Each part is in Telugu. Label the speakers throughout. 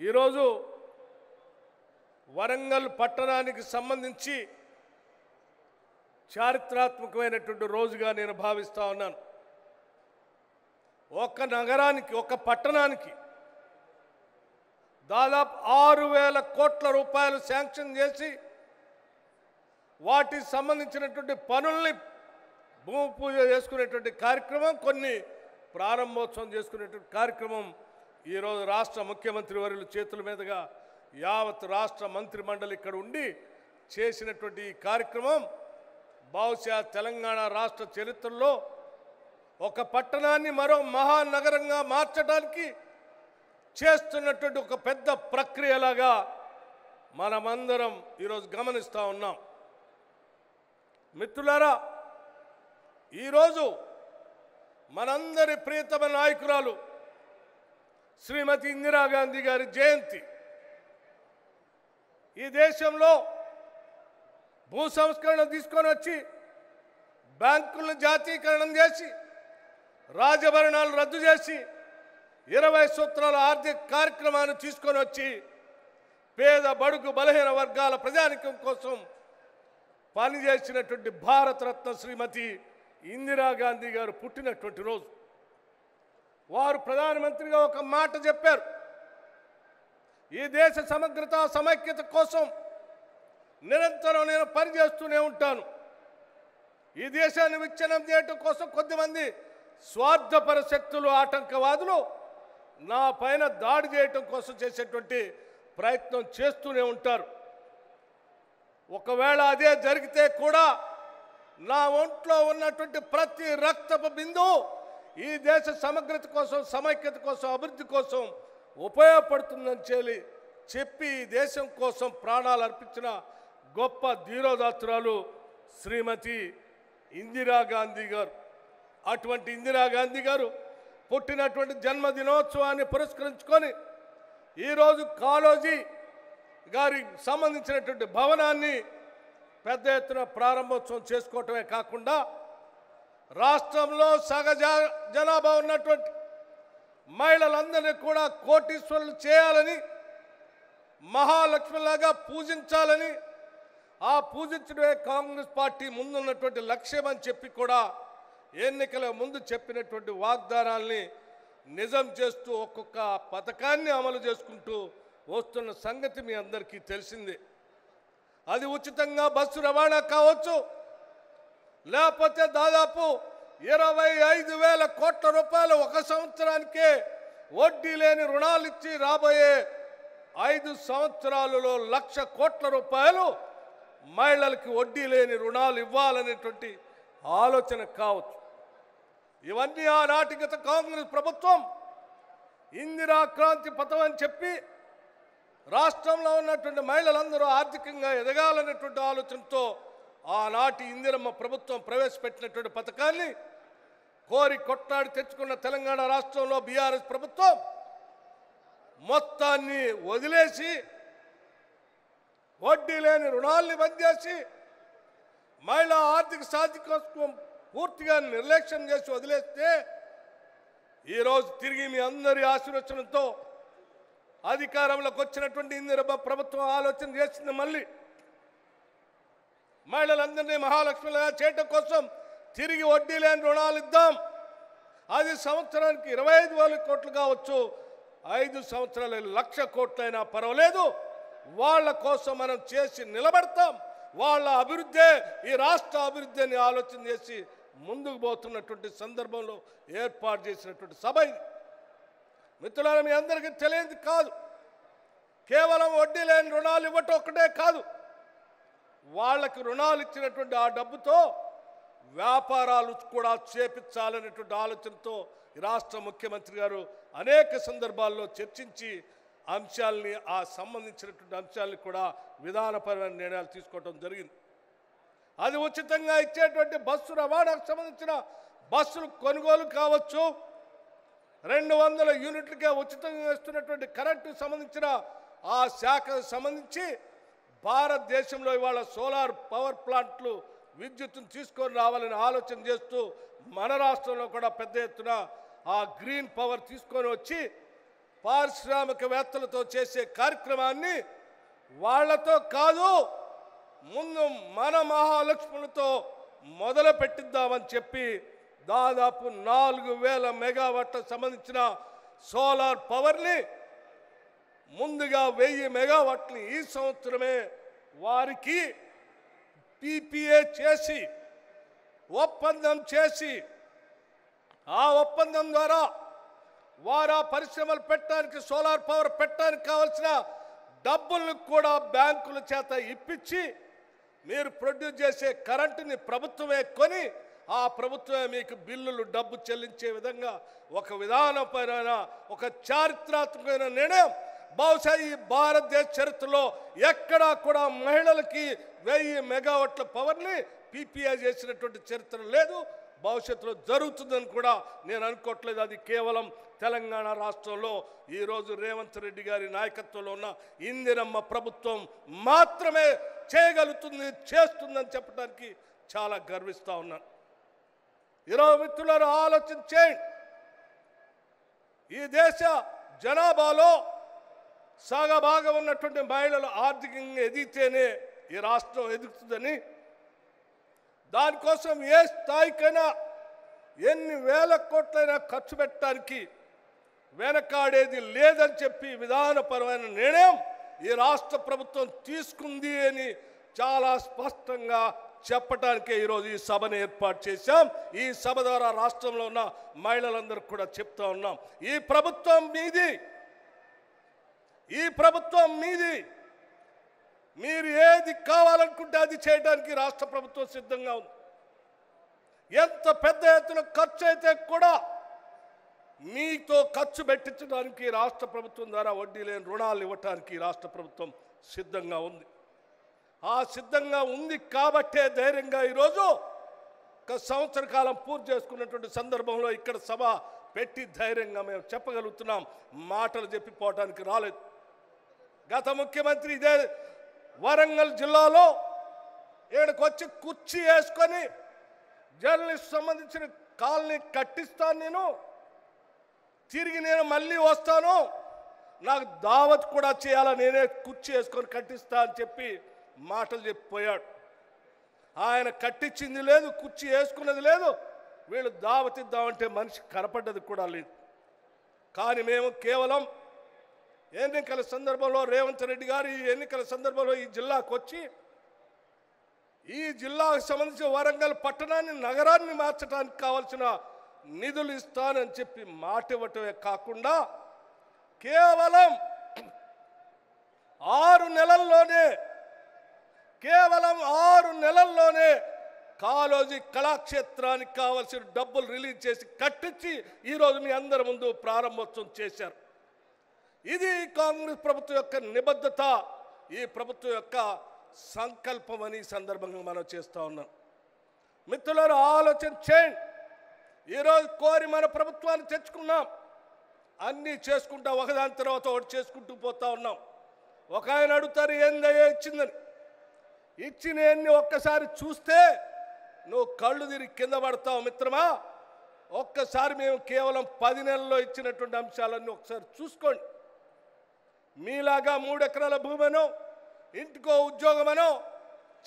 Speaker 1: ఈరోజు వరంగల్ పట్టణానికి సంబంధించి చారిత్రాత్మకమైనటువంటి రోజుగా నేను భావిస్తా ఉన్నాను. ఒక నగరానికి, ఒక పట్టణానికి దాదాపు 6,000 కోట్ల రూపాయలు శాంక్షన్ చేసి వాటికి సంబంధించినటువంటి పనుల్ని భూమి పూజ చేసుకునేటువంటి కార్యక్రమం, కొన్ని ప్రారంభోత్సవం చేసుకునేటువంటి కార్యక్రమం ఈరోజు రాష్ట్ర ముఖ్యమంత్రి వర్యుల చేతుల మీదుగా యావత్ రాష్ట్ర మంత్రి మండలి ఇక్కడ ఉండి చేసినటువంటి ఈ కార్యక్రమం బహుశా తెలంగాణ రాష్ట్ర చరిత్రలో ఒక పట్టణాన్ని మరో మహానగరంగా మార్చడానికి చేస్తున్నటువంటి ఒక పెద్ద ప్రక్రియలాగా మనమందరం ఈరోజు గమనిస్తూ ఉన్నాం. మిత్రులారా, ఈరోజు మనందరి ప్రియతమ నాయకురాలు శ్రీమతి ఇందిరాగాంధీ గారి జయంతి. ఈ దేశంలో భూ సంస్కరణ తీసుకొని వచ్చి బ్యాంకులను జాతీయకరణం చేసి రాజభరణాలు రద్దు చేసి 20 సూత్రాల ఆర్థిక కార్యక్రమాన్ని తీసుకొని వచ్చి పేద బడుగు బలహీన వర్గాల ప్రజానికం కోసం పనిచేసినటువంటి భారతరత్న శ్రీమతి ఇందిరాగాంధీ గారు పుట్టినటువంటి రోజు. వారు ప్రధానమంత్రిగా ఒక మాట చెప్పారు, ఈ దేశ సమగ్రత సమైక్యత కోసం నిరంతరం నేను పనిచేస్తూనే ఉంటాను. ఈ దేశాన్ని విచ్ఛిన్నం చేయటం కోసం కొద్దిమంది స్వార్థపర శక్తులు, ఆటంకవాదులు నా పైన దాడి చేయటం కోసం చేసేటువంటి ప్రయత్నం చేస్తూనే ఉంటారు. ఒకవేళ అదే జరిగితే కూడా నా ఒంట్లో ఉన్నటువంటి ప్రతి రక్తపు బిందువు ఈ దేశ సమగ్రత కోసం, సమైక్యత కోసం, అభివృద్ధి కోసం ఉపయోగపడుతుందని చెప్పి ఈ దేశం కోసం ప్రాణాలు అర్పించిన గొప్ప ధీరోదాత్తురాలు శ్రీమతి ఇందిరాగాంధీ గారు. అటువంటి ఇందిరాగాంధీ గారు పుట్టినటువంటి జన్మదినోత్సవాన్ని పురస్కరించుకొని ఈరోజు కాళోజీ గారికి సంబంధించినటువంటి భవనాన్ని పెద్ద ఎత్తున ప్రారంభోత్సవం చేసుకోవటమే కాకుండా రాష్ట్రంలో సగజ జనాభా ఉన్నటువంటి మహిళలందరినీ కూడా కోటీశ్వరులు చేయాలని, మహాలక్ష్మిలాగా పూజించాలని, ఆ పూజించడమే కాంగ్రెస్ పార్టీ ముందున్నటువంటి లక్ష్యం అని చెప్పి కూడా ఎన్నికల ముందు చెప్పినటువంటి వాగ్దానాల్ని నిజం చేస్తూ ఒక్కొక్క పథకాన్ని అమలు చేసుకుంటూ వస్తున్న సంగతి మీ అందరికీ తెలిసిందే. అది ఉచితంగా బస్సు రవాణా కావచ్చు, లేకపోతే దాదాపు 25,000 కోట్ల రూపాయలు ఒక సంవత్సరానికే వడ్డీ లేని రుణాలు ఇచ్చి రాబోయే 5 సంవత్సరాలలో 1,00,000 కోట్ల రూపాయలు మహిళలకి వడ్డీ లేని రుణాలు ఇవ్వాలనేటువంటి ఆలోచన కావచ్చు. ఇవన్నీ ఆనాటి గత కాంగ్రెస్ ప్రభుత్వం ఇందిరా క్రాంతి పథం అని చెప్పి రాష్ట్రంలో ఉన్నటువంటి మహిళలందరూ ఆర్థికంగా ఎదగాలనేటువంటి ఆలోచనతో ఆనాటి ఇందిరమ్మ ప్రభుత్వం ప్రవేశపెట్టినటువంటి పథకాన్ని కోరి కొట్లాడి తెచ్చుకున్న తెలంగాణ రాష్ట్రంలో బీఆర్ఎస్ ప్రభుత్వం మొత్తాన్ని వదిలేసి వడ్డీ లేని రుణాల్ని బంద్ చేసి మహిళా ఆర్థిక సాధికారం పూర్తిగా నిర్లక్ష్యం చేసి వదిలేస్తే ఈరోజు తిరిగి మీ అందరి ఆశీర్వచనంతో అధికారంలోకి వచ్చినటువంటి ఇందిరమ్మ ప్రభుత్వం ఆలోచన చేసింది, మళ్ళీ మహిళలందరినీ మహాలక్ష్మిగా చేయటం కోసం తిరిగి వడ్డీ లేని రుణాలు ఇద్దాం. అది సంవత్సరానికి 25,000 కోట్లు కావచ్చు, 5 సంవత్సరాలు 1,00,000 కోట్లైనా పర్వాలేదు, వాళ్ళ కోసం మనం చేసి నిలబడతాం. వాళ్ళ అభివృద్ధే ఈ రాష్ట్ర అభివృద్ధి అని ఆలోచన చేసి ముందుకు పోతున్నటువంటి సందర్భంలో ఏర్పాటు చేసినటువంటి సభ ఇది. మిత్రులారా, మీ అందరికీ తెలియదు కాదు, కేవలం వడ్డీ లేని రుణాలు ఇవ్వటం ఒక్కటే కాదు, వాళ్ళకి రుణాలు ఇచ్చినటువంటి ఆ డబ్బుతో వ్యాపారాలు కూడా చేపించాలనేటువంటి ఆలోచనతో ఈ రాష్ట్ర ముఖ్యమంత్రి గారు అనేక సందర్భాల్లో చర్చించి అంశాలని, ఆ సంబంధించినటువంటి అంశాలని కూడా విధానపరమైన నిర్ణయాలు తీసుకోవడం జరిగింది. అది ఉచితంగా ఇచ్చేటువంటి బస్సు రవాణాకు సంబంధించిన బస్సులు కొనుగోలు కావచ్చు, 200 యూనిట్లకే ఉచితంగా ఇస్తున్నటువంటి కరెంటుకు సంబంధించిన ఆ శాఖకు సంబంధించి భారతదేశంలో ఇవాళ సోలార్ పవర్ ప్లాంట్లు విద్యుత్తును తీసుకొని రావాలని ఆలోచన చేస్తూ మన రాష్ట్రంలో కూడా పెద్ద ఎత్తున ఆ గ్రీన్ పవర్ తీసుకొని వచ్చి పారిశ్రామికవేత్తలతో చేసే కార్యక్రమాన్ని వాళ్లతో కాదు, ముందు మన మహాలక్ష్ములతో మొదలు పెట్టిద్దామని చెప్పి దాదాపు 4000 మెగావాట్లకు సంబంధించిన సోలార్ పవర్ని ముందుగా 1000 మెగావాట్లు ఈ సంవత్సరమే వారికి PPA చేసి ఒప్పందం చేసి ఆ ఒప్పందం ద్వారా వారు ఆ పరిశ్రమలు పెట్టడానికి సోలార్ పవర్ పెట్టడానికి కావాల్సిన డబ్బులను కూడా బ్యాంకుల చేత ఇప్పించి మీరు ప్రొడ్యూస్ చేసే కరెంటుని ప్రభుత్వమే కొని ఆ ప్రభుత్వమే మీకు బిల్లులు డబ్బు చెల్లించే విధంగా ఒక విధానపరమైన ఒక చారిత్రాత్మకమైన నిర్ణయం బహుశా ఈ భారతదేశ చరిత్రలో ఎక్కడా కూడా మహిళలకి 1000 మెగావాట్ల పవర్ని PPA చేసినటువంటి చరిత్ర లేదు. భవిష్యత్తులో జరుగుతుందని కూడా నేను అనుకోవట్లేదు. అది కేవలం తెలంగాణ రాష్ట్రంలో ఈరోజు రేవంత్ రెడ్డి గారి నాయకత్వంలో ఉన్న ఇందిరమ్మ ప్రభుత్వం మాత్రమే చేయగలుగుతుంది, చేస్తుందని చెప్పడానికి చాలా గర్విస్తూ ఉన్నాను. ఈరోజు మిత్రులారా ఆలోచన చేయండి. ఈ దేశ జనాభాలో సగభాగం ఉన్నటువంటి మహిళలు ఆర్థికంగా ఎదిగితేనే ఈ రాష్ట్రం ఎదుగుతుందని, దానికోసం ఏ స్థాయికైనా ఎన్ని వేల కోట్లైనా ఖర్చు పెట్టడానికి వెనకాడేది లేదని చెప్పి విధానపరమైన నిర్ణయం ఈ రాష్ట్ర ప్రభుత్వం తీసుకుంది అని చాలా స్పష్టంగా చెప్పడానికే ఈరోజు ఈ సభను ఏర్పాటు చేశాం. ఈ సభ ద్వారా రాష్ట్రంలో ఉన్న మహిళలందరూ కూడా చెప్తా ఉన్నాం, ఈ ప్రభుత్వం మీది, ఈ ప్రభుత్వం మీది, మీరు ఏది కావాలనుకుంటే అది చేయడానికి రాష్ట్ర ప్రభుత్వం సిద్ధంగా ఉంది. ఎంత పెద్ద ఎత్తున ఖర్చు అయితే కూడా మీతో ఖర్చు పెట్టించడానికి రాష్ట్ర ప్రభుత్వం ద్వారా వడ్డీ లేని రుణాలు ఇవ్వడానికి రాష్ట్ర ప్రభుత్వం సిద్ధంగా ఉంది. ఆ సిద్ధంగా ఉంది కాబట్టే ధైర్యంగా ఈరోజు ఒక సంవత్సర కాలం పూర్తి చేసుకున్నటువంటి సందర్భంలో ఇక్కడ సభ పెట్టి ధైర్యంగా మేము చెప్పగలుగుతున్నాం. మాటలు చెప్పిపోవడానికి రాలేదు. గత ముఖ్యమంత్రి ఇదే వరంగల్ జిల్లాలో ఇక్కడికి వచ్చి కుర్చీ వేసుకొని జర్నలిస్ట్ సంబంధించిన కాలనీ కట్టిస్తాను, నేను తిరిగి నేను మళ్ళీ వస్తాను, నాకు దావత్ కూడా చేయాలా, నేనే కుర్చీ వేసుకొని కట్టిస్తా అని చెప్పి మాటలు చెప్పిపోయాడు. ఆయన కట్టించింది లేదు, కుర్చీ వేసుకున్నది లేదు, వీళ్ళు దావత్ ఇద్దామంటే మనిషి కనపడ్డది కూడా లేదు. కానీ మేము కేవలం ఎన్నికల సందర్భంలో రేవంత్ రెడ్డి గారు ఈ ఎన్నికల సందర్భంలో ఈ జిల్లాకు వచ్చి ఈ జిల్లాకు సంబంధించిన వరంగల్ పట్టణాన్ని నగరాన్ని మార్చడానికి కావాల్సిన నిధులు ఇస్తానని చెప్పి మాట ఇవ్వటమే కాకుండా కేవలం 6 నెలల్లోనే కాళోజీ కళాక్షేత్రానికి కావాల్సిన డబ్బులు రిలీజ్ చేసి కట్టించి ఈరోజు మీ అందరి ముందు ప్రారంభోత్సవం చేశారు. ఇది కాంగ్రెస్ ప్రభుత్వం యొక్క నిబద్ధత, ఈ ప్రభుత్వం యొక్క సంకల్పం అని సందర్భంగా మనం చేస్తూ ఉన్నాం. మిత్రులారా ఆలోచన చేయండి. ఈరోజు కోరి మన ప్రభుత్వాన్ని తెచ్చుకున్నాం, అన్నీ చేసుకుంటా ఒకదాని తర్వాత ఒకటి చేసుకుంటూ పోతా ఉన్నాం. ఒక ఆయన అడుగుతారు ఏందయ్యా ఇచ్చిందని, ఇచ్చిన ఎన్ని ఒక్కసారి చూస్తే నువ్వు కళ్ళు తిరిగి కింద పడతావు మిత్రమా. ఒక్కసారి మేము కేవలం 10 నెలల్లో ఇచ్చినటువంటి అంశాలన్నీ ఒకసారి చూసుకోండి. మీలాగా 3 ఎకరాల భూమనో ఇంటికో ఉద్యోగమనో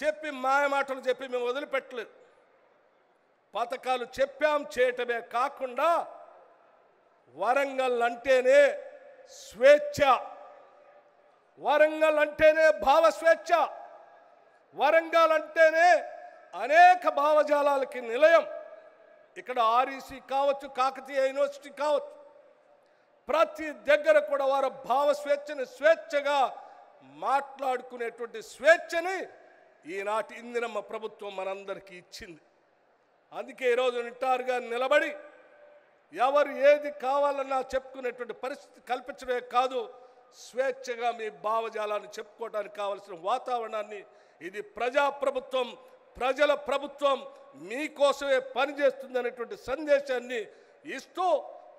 Speaker 1: చెప్పి మాయమాటలు చెప్పి మేము వదిలిపెట్టలేదు. పథకాలు చెప్పాం, చేయటమే కాకుండా వరంగల్ అంటేనే స్వేచ్ఛ, వరంగల్ అంటేనే భావ స్వేచ్ఛ, వరంగల్ అంటేనే అనేక భావజాలాలకి నిలయం. ఇక్కడ REC కావచ్చు, కాకతీయ యూనివర్సిటీ కావచ్చు, ప్రతి దగ్గర కూడా వారు భావ స్వేచ్ఛని స్వేచ్ఛగా మాట్లాడుకునేటువంటి స్వేచ్ఛని ఈనాటి ఇందిరమ్మ ప్రభుత్వం మనందరికీ ఇచ్చింది. అందుకే ఈరోజు నిటారుగా నిలబడి ఎవరు ఏది కావాలన్నా చెప్పుకునేటువంటి పరిస్థితి కల్పించడమే కాదు, స్వేచ్ఛగా మీ భావజాలాన్ని చెప్పుకోవడానికి కావాల్సిన వాతావరణాన్ని, ఇది ప్రజాప్రభుత్వం, ప్రజల ప్రభుత్వం, మీకోసమే పనిచేస్తుందనేటువంటి సందేశాన్ని ఇస్తూ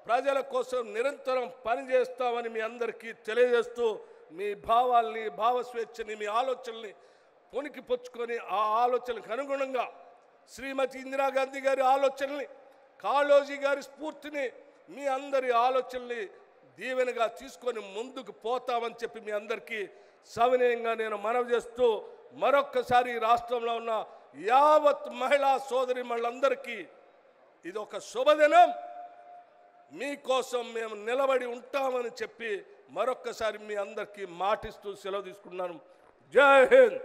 Speaker 1: ప్రజల కోసం నిరంతరం పనిచేస్తామని మీ అందరికీ తెలియజేస్తూ మీ భావాల్ని, భావ స్వేచ్ఛని, మీ ఆలోచనల్ని పొనికి పుచ్చుకొని ఆ ఆలోచనలకు అనుగుణంగా శ్రీమతి ఇందిరాగాంధీ గారి ఆలోచనల్ని, కాళోజీ గారి స్ఫూర్తిని, మీ అందరి ఆలోచనల్ని దీవెనగా తీసుకొని ముందుకు పోతామని చెప్పి మీ అందరికీ సవినయంగా నేను మనవి చేస్తూ మరొక్కసారి ఈ రాష్ట్రంలో ఉన్న యావత్ మహిళా సోదరిమణులందరికీ ఇది ఒక శుభదినం, మీకోసం మేము నిలబడి ఉంటామని చెప్పి మరొక్కసారి మీ అందరికీ మాటిస్తూ సెలవు తీసుకున్నాను. జై హింద్.